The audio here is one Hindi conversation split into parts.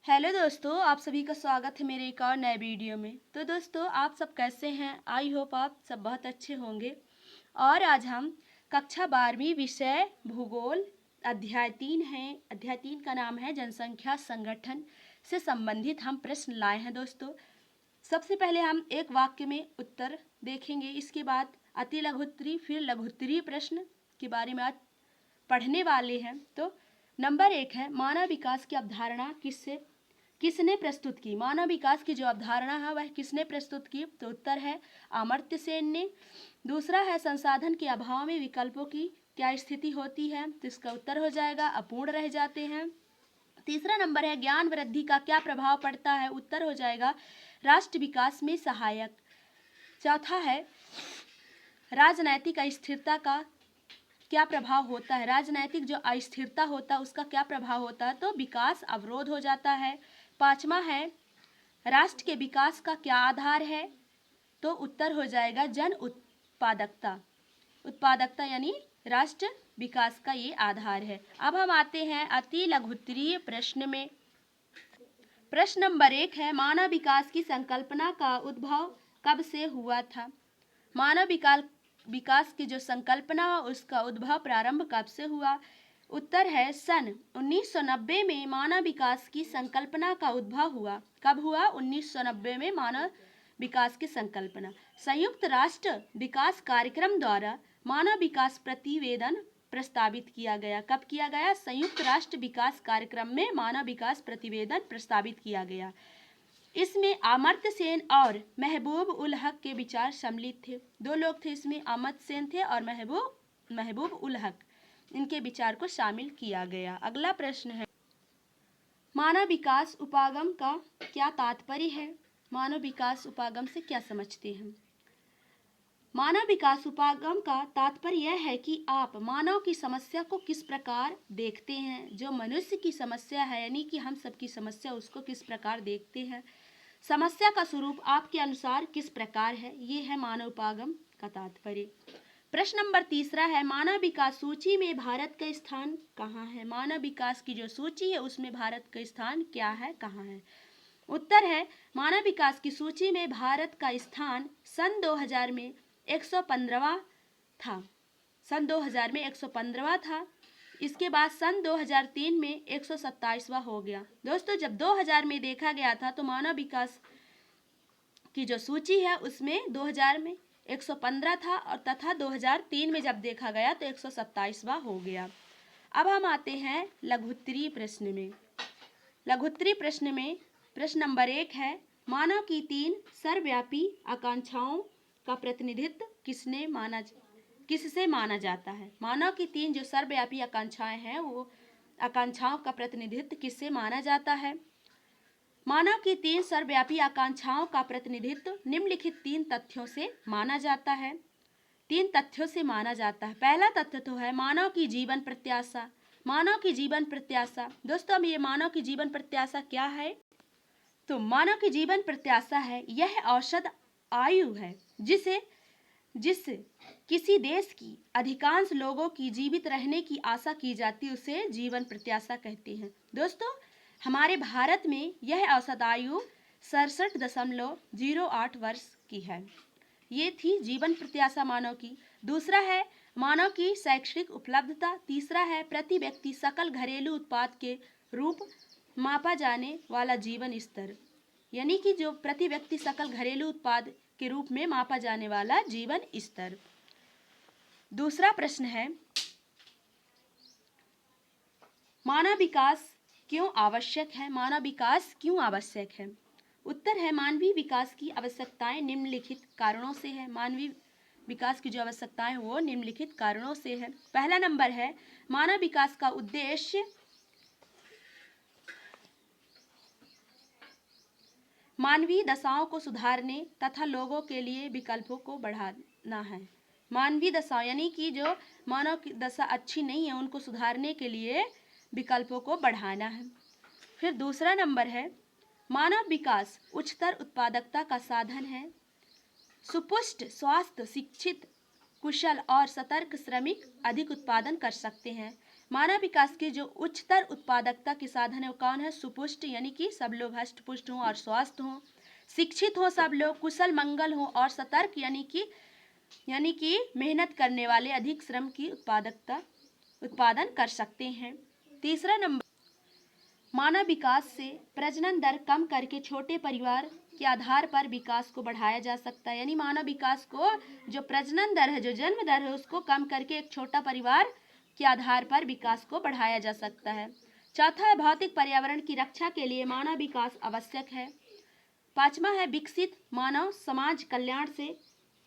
हेलो दोस्तों, आप सभी का स्वागत है मेरे एक और नए वीडियो में। तो दोस्तों, आप सब कैसे हैं? आई होप आप सब बहुत अच्छे होंगे। और आज हम कक्षा 12वीं विषय भूगोल अध्याय 3 है। अध्याय 3 का नाम है जनसंख्या संगठन से संबंधित हम प्रश्न लाए हैं दोस्तों। सबसे पहले हम एक वाक्य में उत्तर देखेंगे, इसके बाद अति लघुत्तरीय फिर लघुत्तरीय प्रश्न के बारे में आज पढ़ने वाले हैं। तो नंबर 1 है, मानव विकास की अवधारणा किसने प्रस्तुत की? मानव विकास की जो अवधारणा है वह किसने प्रस्तुत की? तो उत्तर है अमर्त्य सेन ने। दूसरा है, संसाधन के अभाव में विकल्पों की क्या स्थिति होती है? तो इसका उत्तर हो जाएगा अपूर्ण रह जाते हैं। तीसरा नंबर है, ज्ञान वृद्धि का क्या प्रभाव पड़ता है? उत्तर हो जाएगा राष्ट्र विकास में सहायक। चौथा है, राजनैतिक अस्थिरता का क्या प्रभाव होता है? राजनैतिक जो अस्थिरता होता है उसका क्या प्रभाव होता है? तो विकास अवरोध हो जाता है। पांचवा है, राष्ट्र के विकास का क्या आधार है? तो उत्तर हो जाएगा जन उत्पादकता। उत्पादकता यानी राष्ट्र विकास का ये आधार है। अब हम आते हैं अति लघुत्तरीय प्रश्न में। प्रश्न नंबर 1 है, मानव विकास की संकल्पना का उद्भव कब से हुआ था? मानव विकास की जो संकल्पना उसका उद्भव प्रारंभ कब से हुआ? उत्तर है सन 1990 में मानव विकास की संकल्पना का उद्भव हुआ। कब हुआ? 1990 में मानव विकास की संकल्पना संयुक्त राष्ट्र विकास कार्यक्रम द्वारा मानव विकास प्रतिवेदन प्रस्तावित किया गया। कब किया गया? संयुक्त राष्ट्र विकास कार्यक्रम में मानव विकास प्रतिवेदन प्रस्तावित किया गया। इसमें अमर्त्य सेन और महबूब उल हक के विचार सम्मिलित थे। दो लोग थे इसमें, अमर्त्य सेन थे और महबूब उल हक। इनके विचार को शामिल किया गया। अगला प्रश्न है, मानव विकास उपागम का क्या तात्पर्य है? मानव विकास उपागम से क्या समझते हैं? मानव विकास उपागम का तात्पर्य यह है कि आप मानव की समस्या को किस प्रकार देखते हैं। जो मनुष्य की समस्या है यानी कि हम सबकी समस्या, उसको किस प्रकार देखते हैं। समस्या का स्वरूप आपके अनुसार किस प्रकार है? ये है मानव उपागम का तात्पर्य। प्रश्न नंबर 3 है, मानव विकास सूची में भारत का स्थान कहाँ है? मानव विकास की जो सूची है उसमें भारत का स्थान क्या है, कहाँ है? उत्तर है, मानव विकास की सूची में भारत का स्थान सन 2000 में 115वां था। सन 2000 में 115वां था। इसके बाद सन 2003 में 127वां हो गया। दोस्तों, जब 2000 में देखा गया था तो मानव विकास की जो सूची है उसमें 2000 में 115 था और तथा 2003 में जब देखा गया तो 127वां हो गया। अब हम आते हैं लघुत्तरीय प्रश्न में। लघुत्तरीय प्रश्न में प्रश्न नंबर 1 है, मानव की 3 सर्वव्यापी आकांक्षाओं का प्रतिनिधित्व किससे माना जाता है? मानव की 3 जो सर्वव्यापी आकांक्षाएं हैं वो आकांक्षाओं का प्रतिनिधित्व किससे माना जाता है? मानव की 3 सर्वव्यापी आकांक्षाओं का प्रतिनिधित्व निम्नलिखित 3 तथ्यों से माना जाता है। 3 तथ्यों से माना जाता है। पहला तथ्य तो है मानव की जीवन प्रत्याशा। मानव की जीवन प्रत्याशा, दोस्तों अब ये मानव की जीवन प्रत्याशा क्या है? तो मानव की जीवन प्रत्याशा है, यह औसत आयु है जिस किसी देश की अधिकांश लोगों की जीवित रहने की आशा की जाती है उसे जीवन प्रत्याशा कहते हैं। दोस्तों, हमारे भारत में यह औसत आयु 67.08 वर्ष की है। ये थी जीवन प्रत्याशा मानव की। दूसरा है मानव की शैक्षणिक उपलब्धता। तीसरा है प्रति व्यक्ति सकल घरेलू उत्पाद के रूप मापा जाने वाला जीवन स्तर, यानी कि जो प्रति व्यक्ति सकल घरेलू उत्पाद के रूप में मापा जाने वाला जीवन स्तर। दूसरा प्रश्न है, मानव विकास क्यों आवश्यक है? मानव विकास क्यों आवश्यक है? उत्तर है, मानवीय विकास की आवश्यकताएं निम्नलिखित कारणों से है। मानवीय विकास की जो आवश्यकताएं वो निम्नलिखित कारणों से है। पहला नंबर है, मानव विकास का उद्देश्य मानवीय दशाओं को सुधारने तथा लोगों के लिए विकल्पों को बढ़ाना है। मानवीय दशा यानी कि जो मानव की दशा अच्छी नहीं है उनको सुधारने के लिए विकल्पों को बढ़ाना है। फिर दूसरा नंबर है, मानव विकास उच्चतर उत्पादकता का साधन है। सुपुष्ट, स्वास्थ्य, शिक्षित, कुशल और सतर्क श्रमिक अधिक उत्पादन कर सकते हैं। मानव विकास के जो उच्चतर उत्पादकता के साधन है वो कौन है? सुपुष्ट यानी कि सब लोग हष्ट पुष्ट हों और स्वस्थ हों, शिक्षित हों सब लोग, कुशल मंगल हों और सतर्क यानी कि मेहनत करने वाले अधिक श्रम की उत्पादन कर सकते हैं। तीसरा नंबर, मानव विकास से प्रजनन दर कम करके छोटे परिवार के आधार पर विकास को बढ़ाया जा सकता है। यानी मानव विकास को जो प्रजनन दर है, जो जन्म दर है, उसको कम करके एक छोटा परिवार के आधार पर विकास को बढ़ाया जा सकता है। चौथा है भौतिक पर्यावरण की रक्षा के लिए मानव विकास आवश्यक है। पांचवा है विकसित मानव समाज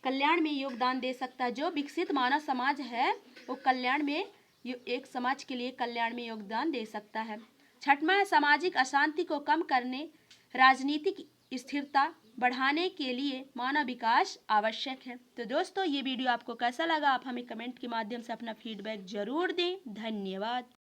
कल्याण में योगदान दे सकता है। जो विकसित मानव समाज है वो कल्याण में एक समाज के लिए कल्याण में योगदान दे सकता है। छठवां है सामाजिक अशांति को कम करने, राजनीतिक स्थिरता बढ़ाने के लिए मानव विकास आवश्यक है। तो दोस्तों ये वीडियो आपको कैसा लगा, आप हमें कमेंट के माध्यम से अपना फीडबैक जरूर दें। धन्यवाद।